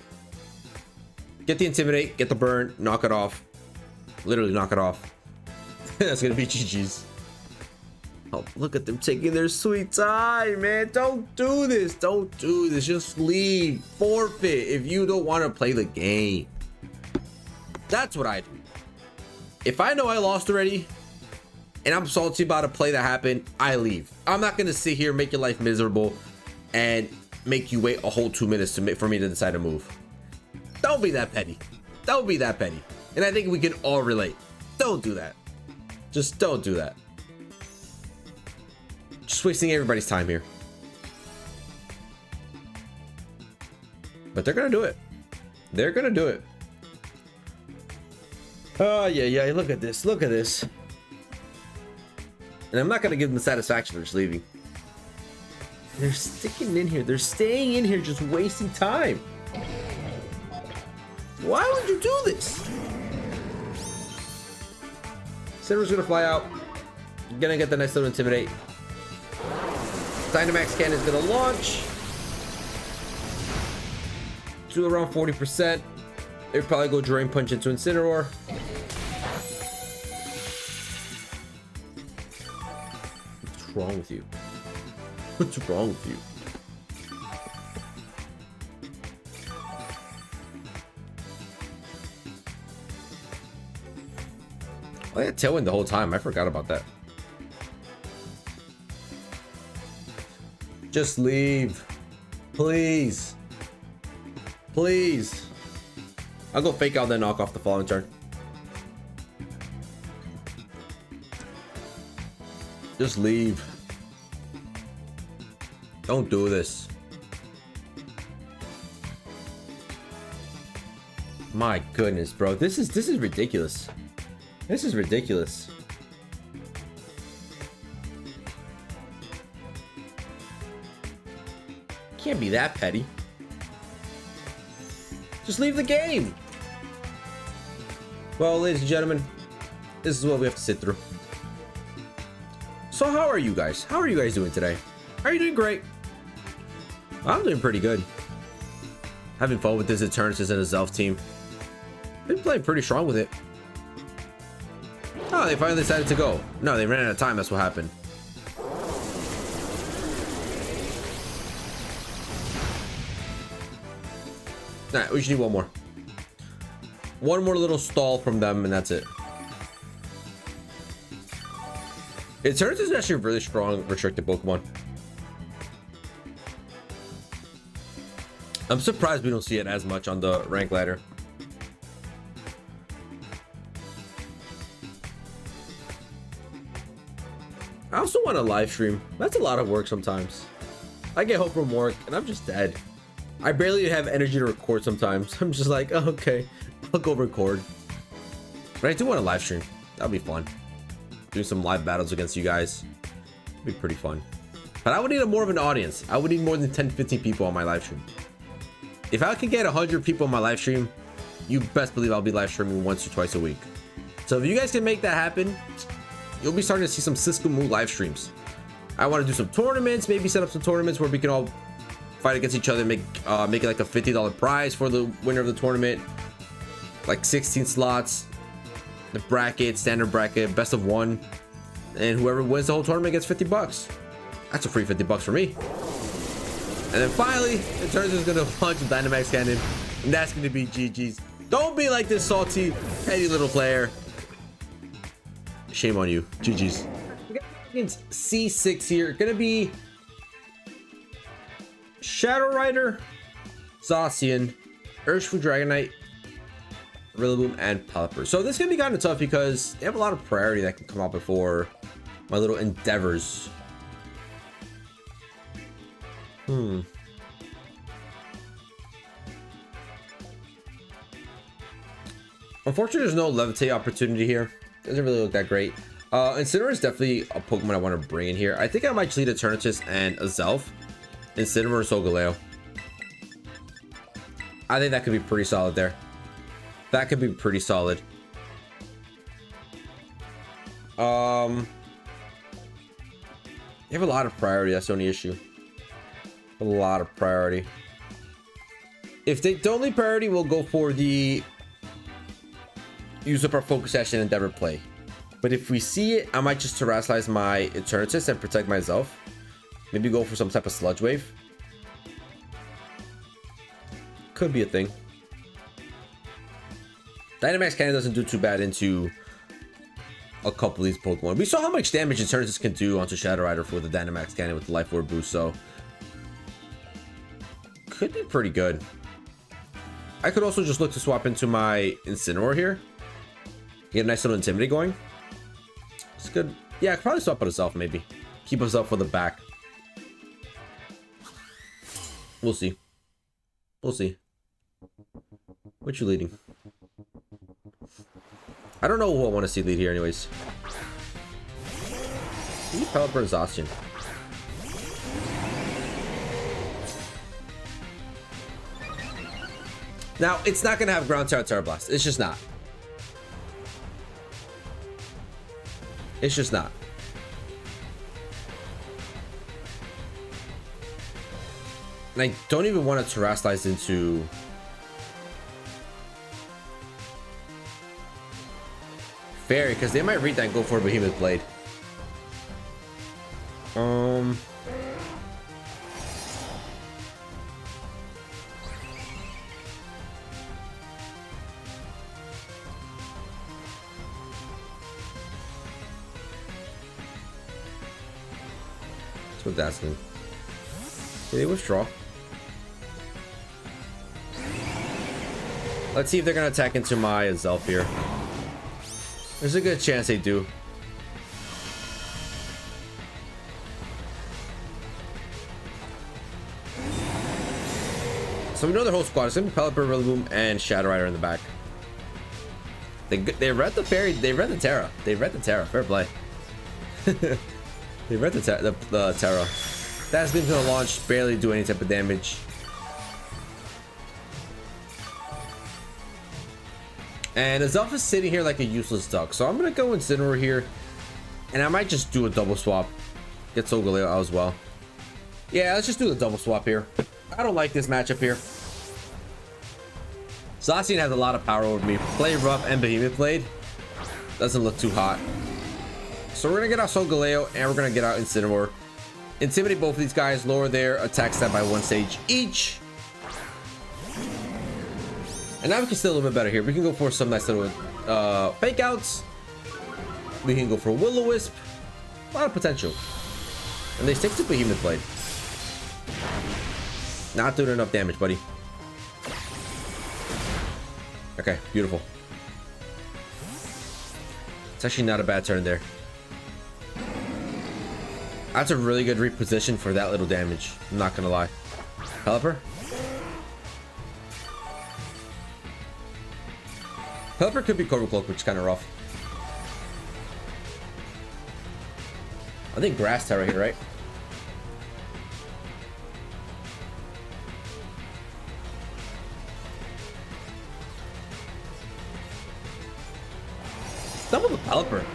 Get the Intimidate, get the burn, knock it off. Literally knock it off. That's gonna be GG's. Oh, look at them taking their sweet time, man. Don't do this. Don't do this. Just leave. Forfeit if you don't want to play the game. That's what I do. If I know I lost already and I'm salty about a play that happened, I leave. I'm not gonna sit here, make your life miserable, and make you wait a whole 2 minutes for me to decide to move. Don't be that petty. Don't be that petty. And I think we can all relate. Don't do that. Just don't do that. Just wasting everybody's time here. But they're gonna do it. They're gonna do it. Oh yeah. Look at this. Look at this. And I'm not gonna give them the satisfaction of just leaving. They're sticking in here. They're staying in here, just wasting time. Why would you do this? Cinder's gonna fly out. Gonna get the nice little Intimidate. Dynamax Cannon is gonna launch to around 40%. They'd probably go Drain Punch into Incineroar. What's wrong with you? What's wrong with you? I had Tailwind the whole time. I forgot about that. Just leave. Please. Please. I'll go Fake Out, then knock off the following turn. Just leave. Don't do this. My goodness, bro. This is ridiculous. This is ridiculous. Can't be that petty. Just leave the game. Well, ladies and gentlemen, this is what we have to sit through. So how are you guys? How are you guys doing today? Are you doing great? I'm doing pretty good. Having fun with this ETERNATUS and AZELF team. Been playing pretty strong with it. Oh, they finally decided to go. No, they ran out of time. That's what happened. Alright, we just need one more. One more little stall from them, and that's it. ETERNATUS is actually a really strong restricted Pokemon. I'm surprised we don't see it as much on the rank ladder. I also want to live stream. That's a lot of work sometimes. I get home from work and I'm just dead. I barely have energy to record sometimes. I'm just like, oh, okay, I'll go record. But I do want to live stream. That'll be fun. Do some live battles against you guys. It'd be pretty fun. But I would need more of an audience. I would need more than 10-15 people on my live stream. If I can get 100 people on my live stream, you best believe I'll be live streaming once or twice a week. So if you guys can make that happen, you'll be starting to see some Cisco Moo live streams. I want to do some tournaments, maybe set up some tournaments where we can all fight against each other, make it like a $50 prize for the winner of the tournament, like 16 slots, the bracket, standard bracket, best of one, and whoever wins the whole tournament gets 50 bucks. That's a free 50 bucks for me. And then finally, ETERNATUS is gonna launch a Dynamax cannon, and that's gonna be GG's. Don't be like this salty, petty little player. Shame on you. GG's. We got against C6 here. Gonna be Shadow Rider, Zacian, Urshifu Dragonite, Rillaboom, and Pelipper. So this is gonna be kind of tough because they have a lot of priority that can come out before my little endeavors. Unfortunately, there's no Levitate opportunity here. Doesn't really look that great. Incineroar is definitely a Pokemon I want to bring in here. I think I might just lead ETERNATUS and AZELF. Incineroar, Solgaleo. I think that could be pretty solid there. That could be pretty solid. They have a lot of priority. That's the only issue. A lot of priority. If they don't leave priority, we'll go for the use up our focus action endeavor play. But if we see it, I might just terrestrialize my ETERNATUS and protect myself. Maybe go for some type of sludge wave. Could be a thing. Dynamax Cannon doesn't do too bad into a couple of these Pokemon. We saw how much damage ETERNATUS can do onto Shadow Rider for the Dynamax Cannon with the Life Orb boost, so could be pretty good. I could also just look to swap into my Incineroar here. Get a nice little Intimidate going. It's good. Yeah, I could probably swap out AZELF maybe. Keep us up for the back. We'll see. We'll see. What you leading? I don't know who I want to see lead here anyways. Pelipper and Zacian. Now, it's not going to have Ground Terra Blast. It's just not. It's just not. And I don't even want to terrestrialize into Fairy, because they might read that and go for a Behemoth Blade. That's what that's doing. Did they withdraw? Let's see if they're gonna attack into my AZELF here. There's a good chance they do. So we know their whole squad is gonna be Pelipper, Rillaboom, and Shadow Rider in the back. They read the fairy. They read the Terra. They read the Terra. Fair play. They read the Terra. That's been gonna launch, barely do any type of damage. And AZELF is sitting here like a useless duck. So I'm gonna go Incineroar here, and I might just do a double swap. Get Solgaleo out as well. Yeah, let's just do the double swap here. I don't like this matchup here. Zacian has a lot of power over me. Play rough and Behemoth Blade doesn't look too hot. So we're gonna get out Solgaleo and we're gonna get out Incineroar. Intimidate both of these guys, lower their attack stat by 1 stage each. And now we can still a little bit better here. We can go for some nice little fake outs. We can go for Will-O-Wisp. A lot of potential. And they stick to Behemoth Blade. Not doing enough damage, buddy. Okay, beautiful. It's actually not a bad turn there. That's a really good reposition for that little damage. I'm not gonna lie. Pelipper. Pelipper could be Cobra Cloak, which is kind of rough. I think Grass Terra here, right? Double the Pelipper.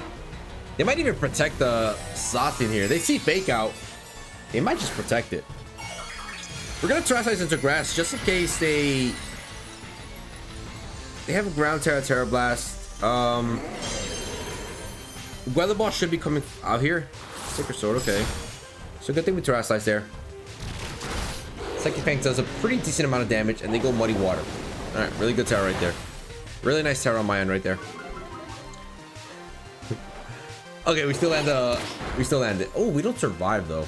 They might even protect the Zacian here. They see Fake Out. They might just protect it. We're gonna Terraslice into Grass just in case they have a Ground Terra, Terra Blast. Weather Ball should be coming out here. Sacred Sword, okay. So good thing we Terraslice there. Psychic Fang does a pretty decent amount of damage, and they go Muddy Water. All right, really good Terra right there. Really nice Terra on my end right there. Okay, we still land it. Oh, we don't survive though.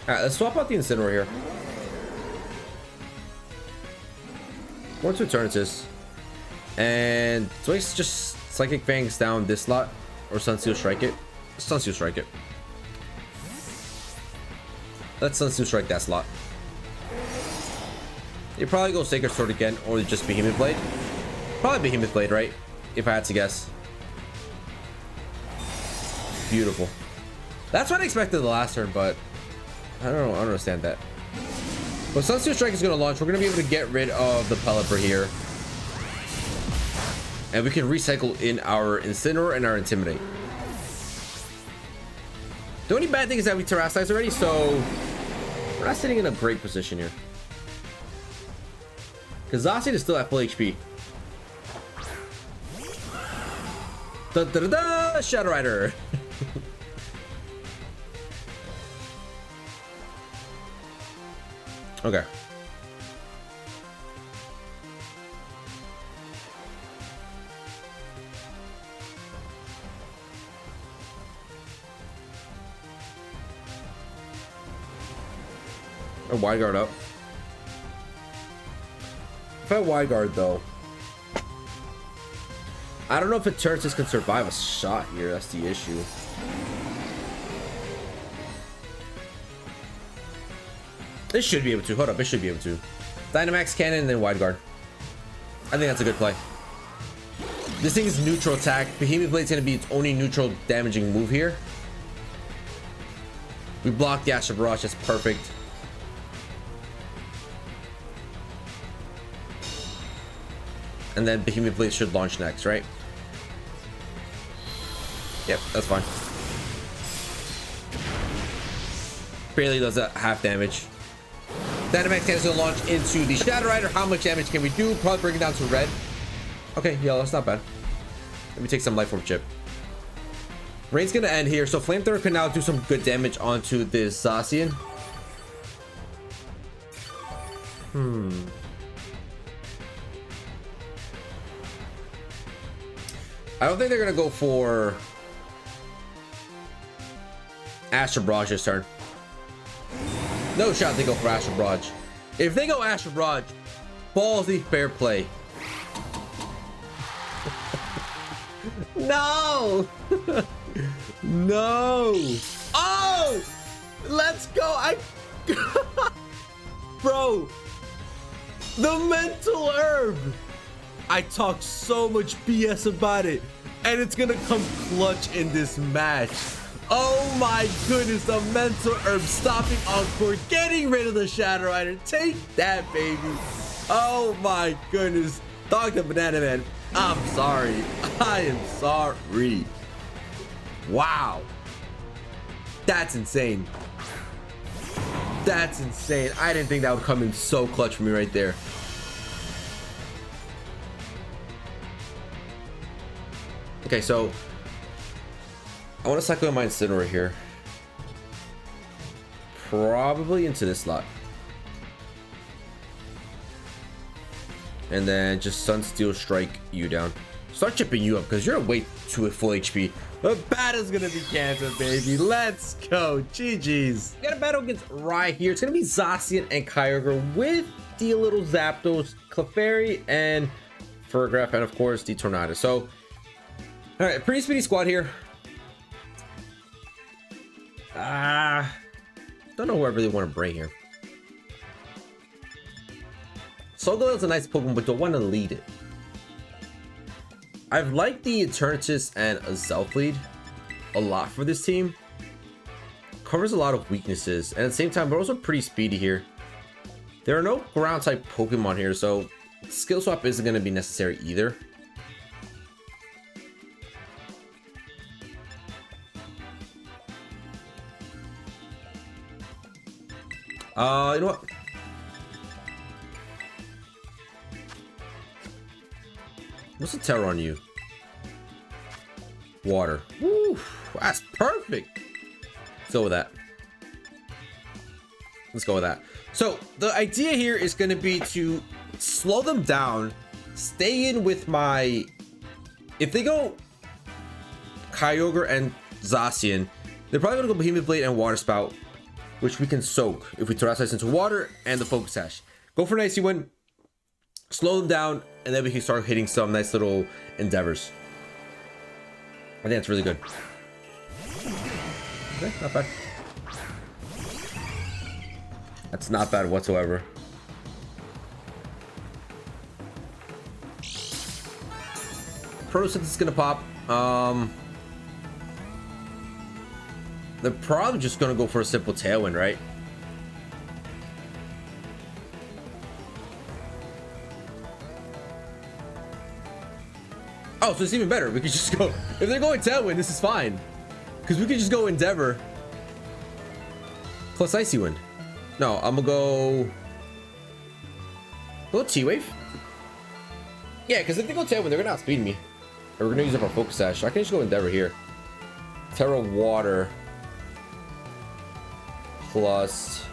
Alright, let's swap out the Incineroar here. What's Eternatus? And so let's just Psychic Fangs down this slot, or Sunsteel Strike it. Sunsteel Strike it. Let's Sunsteel Strike that slot. You probably go Sacred Sword again, or just Behemoth Blade. Probably Behemoth Blade, right? If I had to guess. Beautiful. That's what I expected the last turn, but I don't understand that. But Sunsteel Strike is going to launch. We're going to be able to get rid of the Pelipper here. And we can recycle in our Incineroar and our Intimidate. The only bad thing is that we Terraslize already, so we're not sitting in a great position here. Because Zacian is still at full HP. Da da da da! Shadow Rider! Okay. A wide guard up. If I wide guard though, I don't know if Eternatus can survive a shot here. That's the issue. It should be able to. Hold up, it should be able to. Dynamax Cannon and then wide guard. I think that's a good play. This thing is neutral attack. Behemoth Blade's gonna be its only neutral damaging move here. We block the Astral Barrage. That's perfect. And then Behemoth Blade should launch next, right? Yep, that's fine. Barely does that half damage. Dynamax Cannon is going to launch into the Shadow Rider. How much damage can we do? Probably bring it down to red. Okay, yellow, that's not bad. Let me take some Life Orb Chip. Rain's going to end here, so Flamethrower can now do some good damage onto this Zacian. I don't think they're gonna go for Astral Barrage this turn. No shot they go for Astral Barrage. If they go Astral Barrage, ballsy, fair play. No. No. Oh, let's go. Bro, the mental herb. I talked so much BS about it, and it's gonna come clutch in this match. Oh my goodness, the mental herb stopping Encore, getting rid of the Shadow Rider. Take that, baby. Oh my goodness. Dr. Banana Man, I'm sorry. I am sorry. Wow. That's insane. That's insane. I didn't think that would come in so clutch for me right there. Okay, so I want to cycle my Incineroar here. Probably into this slot. And then just Sunsteel Strike you down. Start chipping you up because you're way too at full HP. The battle's gonna be canceled, baby. Let's go. GG's. We got a battle against right here. It's gonna be Zacian and Kyogre with the little Zapdos, Clefairy, and Furgraf, and of course the Tornado. So, all right, pretty speedy squad here. Don't know who I really want to bring here. Solgaleo is a nice Pokemon, but don't want to lead it. I've liked the Eternatus and AZELF lead a lot for this team. Covers a lot of weaknesses, and at the same time, we're also pretty speedy here. There are no ground type Pokemon here, so skill swap isn't going to be necessary either. You know what? What's the terror on you? Water. Woo, that's perfect. Let's go with that. Let's go with that. So the idea here is going to be to slow them down, stay in with my... If they go Kyogre and Zacian, they're probably going to go Behemoth Blade and Water Spout, which we can soak if we Terrasilize into water and the Focus Sash. Go for an Icy Wind, slow them down, and then we can start hitting some nice little endeavors. I think that's really good. Okay, not bad. That's not bad whatsoever. Photosynthesis is gonna pop. They're probably just gonna go for a simple Tailwind, right? Oh, so it's even better. We could just go. If they're going Tailwind, this is fine. Because we could just go Endeavor plus Icy Wind. No, I'm gonna go. Go T-Wave? Yeah, because if they go Tailwind, they're gonna outspeed me. Or we're gonna use up our Focus Sash. So I can just go Endeavor here. Terra Water. Plus.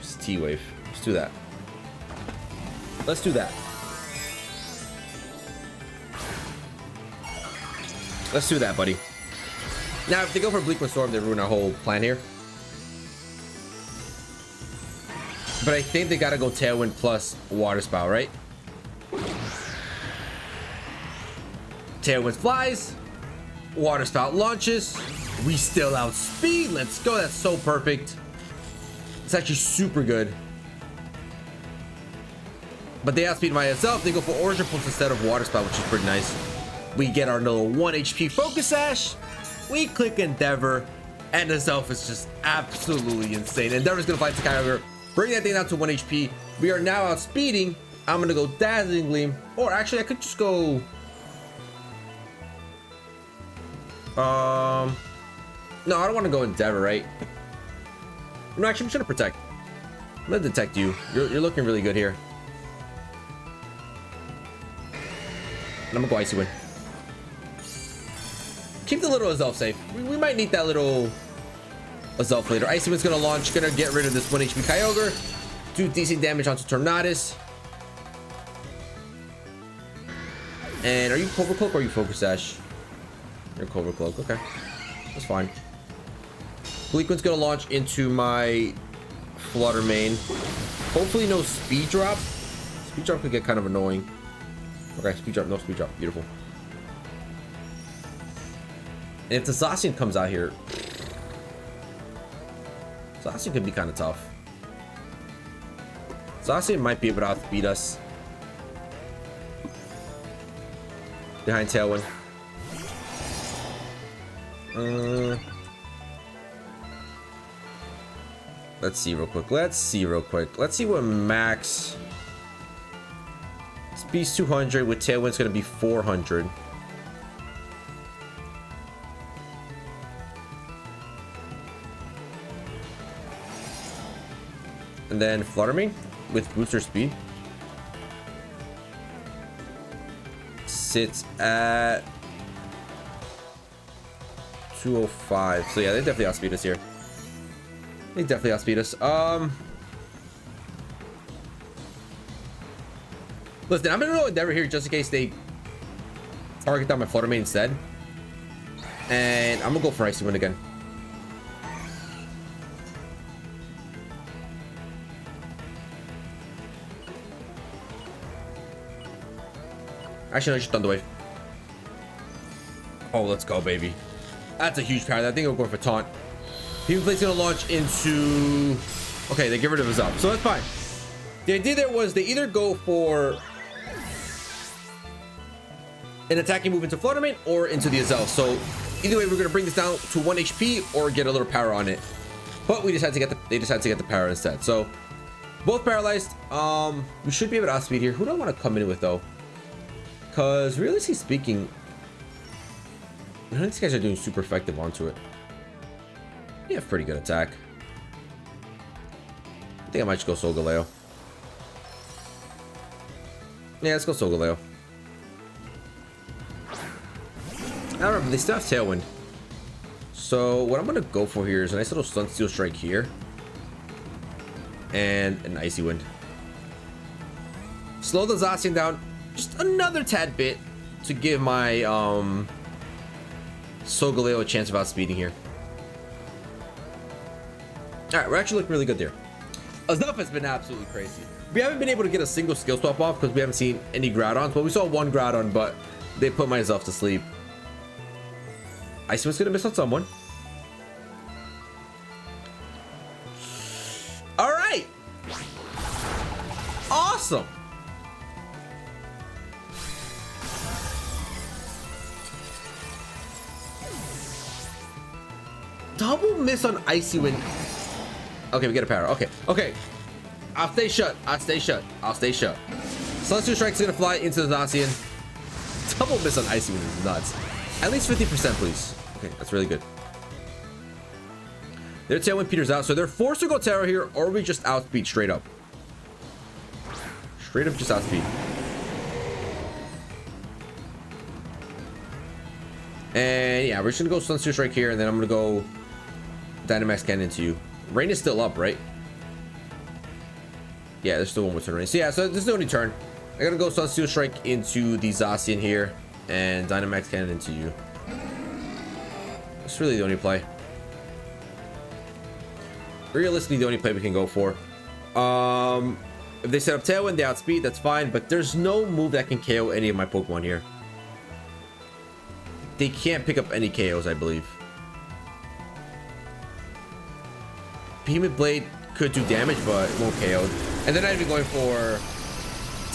Just T-Wave. Let's do that. Let's do that. Let's do that, buddy. Now, if they go for Bleak Storm, they ruin our whole plan here. But I think they gotta go Tailwind plus Water Spout, right? Tailwind flies. Water Spout launches. We still outspeed. Let's go. That's so perfect. It's actually super good. But they outspeed my AZELF. They go for Origin Pulse instead of Water Spout, which is pretty nice. We get our little 1 HP Focus Sash. We click Endeavor. And AZELF is just absolutely insane. Endeavor's going to fight the Kyogre. Bring that thing down to 1 HP. We are now outspeeding. I'm going to go Dazzling Gleam. Or actually, I could just go... No, I don't want to go Endeavor, right? No, actually, I'm just going to Protect. I'm going to Detect you. You're looking really good here. And I'm going to go Icy Wind. Keep the little AZELF safe. We might need that little AZELF later. Icy Wind's gonna launch, gonna get rid of this 1 HP Kyogre. Do decent damage onto Eternatus. And are you Cloak or are you Focus Sash? Your Cobra Cloak. Okay. That's fine. Bleakman's gonna launch into my Flutter Mane. Hopefully no speed drop. Speed drop could get kind of annoying. Okay, speed drop, no speed drop. Beautiful. And if the Zacian comes out here, Zacian could be kind of tough. Zacian might be able to outspeed us. Behind Tailwind. Let's see real quick. Let's see what max. Speed's 200 with Tailwind's gonna be 400. And then Flutter Mane with booster speed sits at 205. So yeah, they definitely outspeed us here. They definitely outspeed us. Listen, I'm gonna roll Endeavor here just in case they target down my Flutter Mane instead. And I'm gonna go for Icy Wind again. Actually, no, just Thunder Wave. Oh, let's go, baby. That's a huge power. I think I'm going for Taunt. Human Plate's gonna launch into... Okay, they get rid of his up, so that's fine. The idea there was they either go for an attacking move into Flutter Mane or into the AZELF. So either way, we're gonna bring this down to 1 HP or get a little power on it. But we decided to get they decided to get the power instead. So both paralyzed. We should be able to outspeed here. Who do I want to come in with though? Because realistically speaking, none of these guys are doing super effective onto it. You have pretty good attack. I think I might just go Solgaleo. Yeah, let's go Solgaleo. Now remember, they still have Tailwind. So what I'm gonna go for here is a nice little Stun Steel Strike here. And an Icy Wind. Slow the Zacian down just another tad bit to give my Solgaleo a chance of outspeeding here. Alright, we're actually looking really good there. AZELF has been absolutely crazy. We haven't been able to get a single skill swap off because we haven't seen any Groudons, but we saw one Groudon, but they put my AZELF to sleep. Ice Wind's gonna miss on someone. Alright! Awesome! Double miss on Icy Wind. Okay, we get a power. Okay. I'll stay shut. Celestial Strike's gonna fly into the Zacian. Double miss on Icy Wind is nuts. At least 50%, please. Okay, that's really good. Their Tailwind peters out, so they're forced to go Terra here, or we just outspeed straight up. Straight up, just outspeed. And yeah, we're just gonna go Celestial Strike here, and then I'm gonna go Dynamax Cannon into you. Rain is still up, right? Yeah, there's still one more turn rain. So yeah, so this is the only turn. I gotta go Sunsteel Strike into the Zacian here and Dynamax Cannon into you. That's really the only play. Realistically, the only play we can go for. If they set up Tailwind, they outspeed, that's fine, but there's no move that can KO any of my Pokemon here. They can't pick up any KOs, I believe. Behemoth Blade could do damage, but it won't KO. And they're not even going for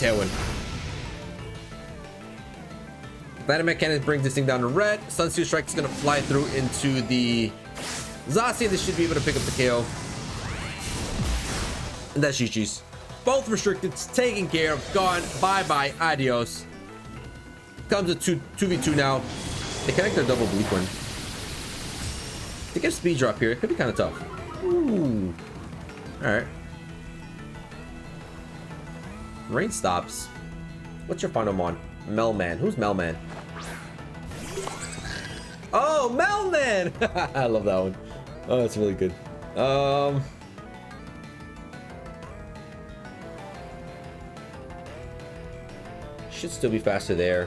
Tailwind. Dynamax Cannon brings this thing down to red. Sunsteel Strike is going to fly through into the Zacian. This should be able to pick up the KO. And that's Chi-Chi's. Both restricted, taken care of, gone. Bye-bye, adios. Comes a 2v2 now. They connect their double Bleak Wind. They get a speed drop here. It could be kind of tough. Ooh. Alright. Rain stops. What's your final mon? Melman. Who's Melman? Oh, Melman! I love that one. Oh, that's really good. Should still be faster there.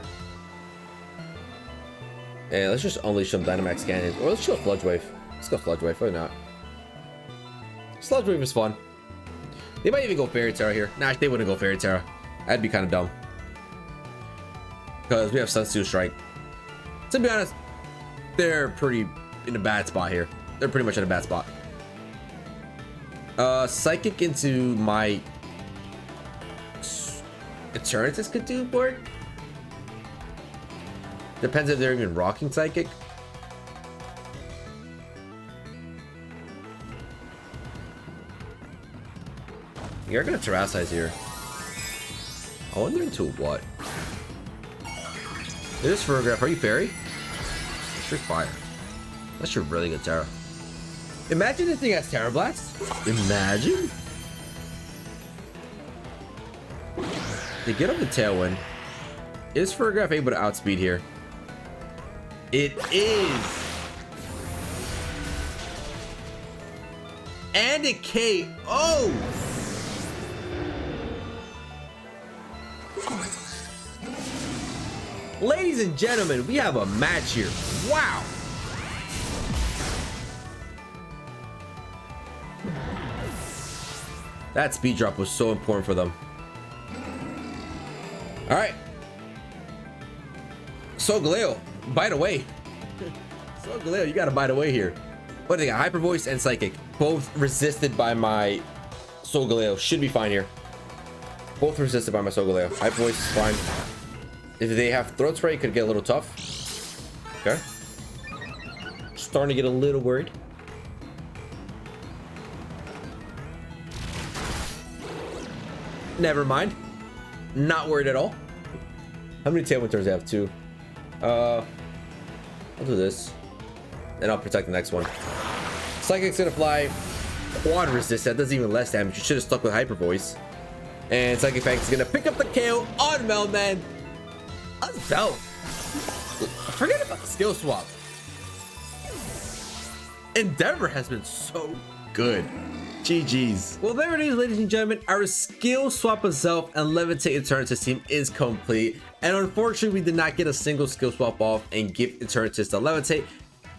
And let's just unleash some Dynamax cannons. Or let's go Sludge Wave. Let's go Sludge Wave. Why not? Sludge Wave is fun. They might even go Fairy Terra here. Nah, they wouldn't go Fairy Terra. That'd be kind of dumb. Because we have Sunsteel Strike. To be honest, they're pretty in a bad spot here. They're pretty much in a bad spot. Psychic into my Eternatus could do board. Depends if they're even rocking Psychic. You're gonna Terrasize here. I wonder into what? It is Ferrograph. Are you Fairy? Sure, Fire. That's your really good Terra. Imagine this thing has Terra Blast. Imagine. They get up the Tailwind. Is Ferrograph able to outspeed here? It is. And a KO. Ladies and gentlemen, we have a match here. Wow. That speed drop was so important for them. All right. Solgaleo, bite away. Solgaleo, you gotta bite away here. What do they got? Hyper Voice and Psychic. Both resisted by my Solgaleo. Should be fine here. Both resisted by my Solgaleo. Hyper Voice is fine. If they have Throat Spray, it could get a little tough. Okay. Starting to get a little worried. Never mind. Not worried at all. How many Tailwind turns do I have? 2. I'll do this. And I'll protect the next one. Psychic's gonna fly. Quad resist. That does even less damage. You should have stuck with Hyper Voice. And Psychic Fang is gonna pick up the KO on Melman. AZELF. Forget about the skill swap. Endeavor has been so good. GG's. Well, there it is, ladies and gentlemen. Our skill swap AZELF and Levitate Eternatus team is complete. And unfortunately, we did not get a single skill swap off and give Eternatus to Levitate.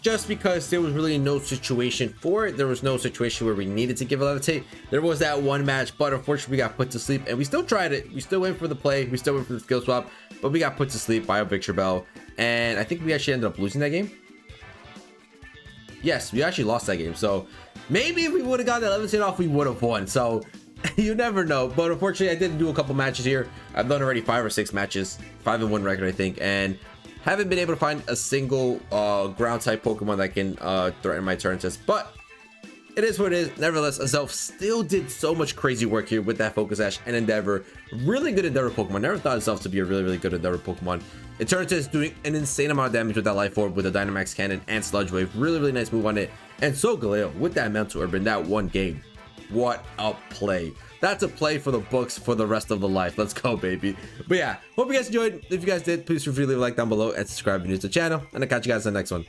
Just because there was really no situation for it. There was no situation where we needed to give a Levitate. There was that one match, but unfortunately we got put to sleep, and we still tried it. We still went for the play. We still went for the skill swap, but we got put to sleep by a Victor Bell. And I think we actually ended up losing that game. Yes, we actually lost that game. So maybe if we would have got that Levitate off, we would have won. So you never know. But unfortunately, I did do a couple matches here. I've done already 5 or 6 matches, 5-1 record, I think, and haven't been able to find a single ground type Pokemon that can threaten my Eternatus, but it is what it is. Nevertheless, AZELF still did so much crazy work here with that Focus Sash and Endeavor. Really good Endeavor Pokemon. Never thought AZELF to be a really good Endeavor Pokemon. Eternatus doing an insane amount of damage with that Life Orb, with a Dynamax Cannon and Sludge Wave. Really nice move on it. And Solgaleo with that Mental Herb in that one game. What a play. That's a play for the books for the rest of the life. Let's go, baby. But yeah, hope you guys enjoyed. If you guys did, please feel free to leave a like down below and subscribe if you're new to the channel. And I'll catch you guys in the next one.